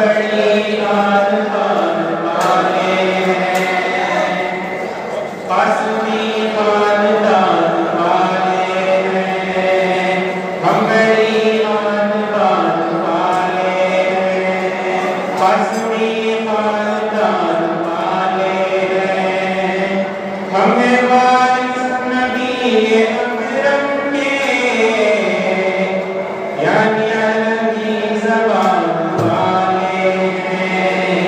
बड़ी आन बान वाले हैं, पासनी खानदान वाले हैं, हम बड़ी आन बान वाले हैं, पासनी खानदान वाले हैं, हमें वारिस नबी अकरम के यानी अलगी ज़बान वाले हैं,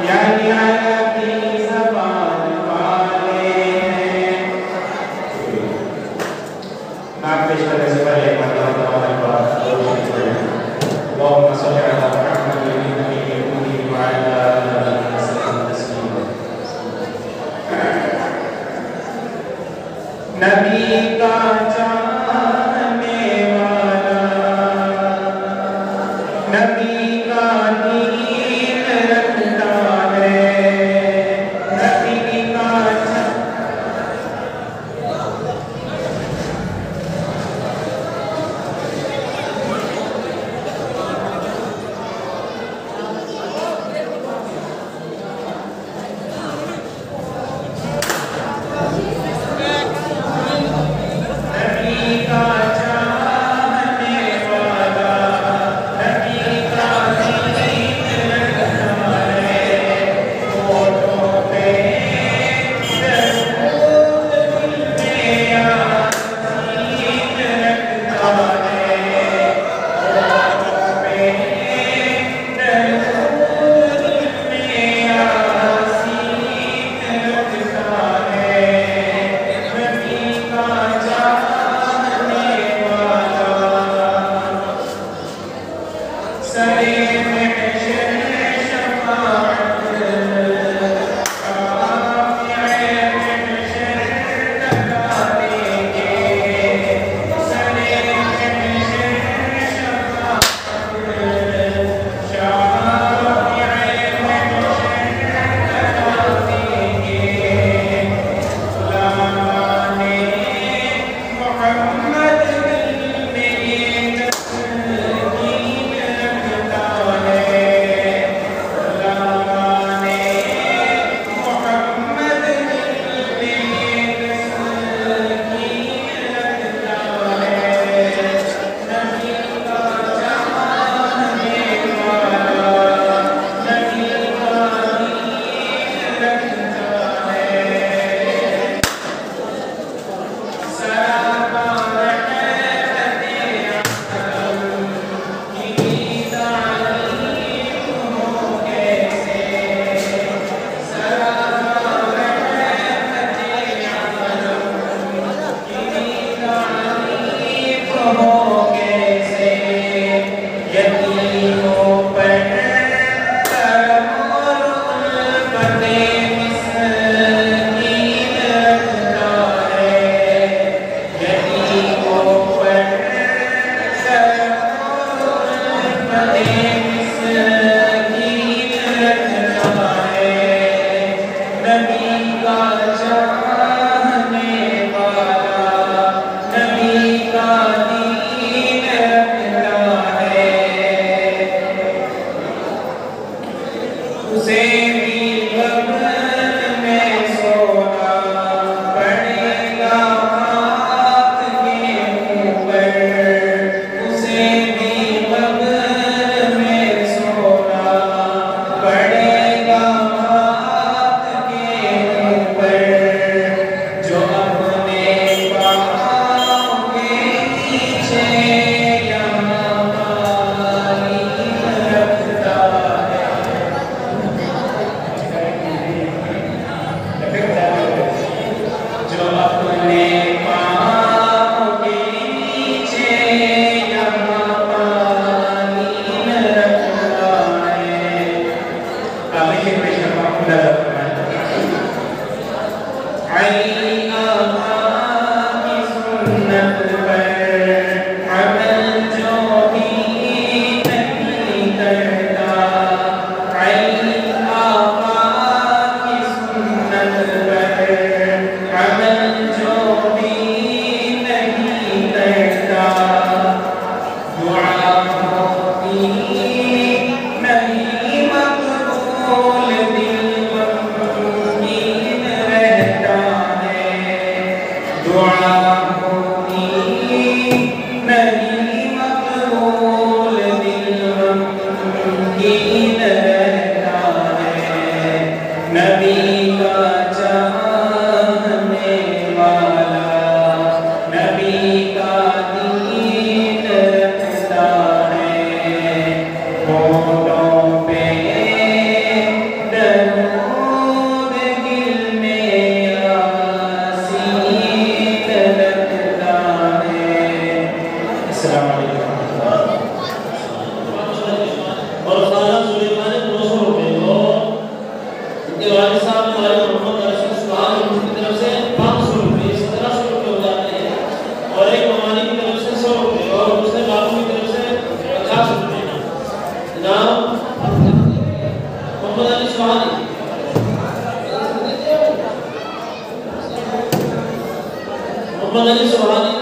यानी अलगी ज़बान वाले हैं। नाम पेश करने से पहले अल्लाह ताला की बात कोशिश करें। अल्लाहुम्मा सल्लि अला मुहम्मद नबी उम्मी व अला आलिहि वसल्लम तस्लीमा। नबी का चाहने वाला, नबी का दीन रखता है, नबी का होठों पे दरूद दिल में यासीन लगता है। अस्सलाम वालेकुम। और खाना सुलेमान 200 रुपए को उनके वालिद साहब हमारे मोहम्मद रशीद सुभान की तरफ से 500 रुपए 1700 रुपए हो जाते हैं और एक ममानी की तरफ से 100 रुपए और दूसरे बाबू की तरफ से 50 रुपए। जनाब मोहम्मद अली सुभानी मोहम्मद अली सुभानी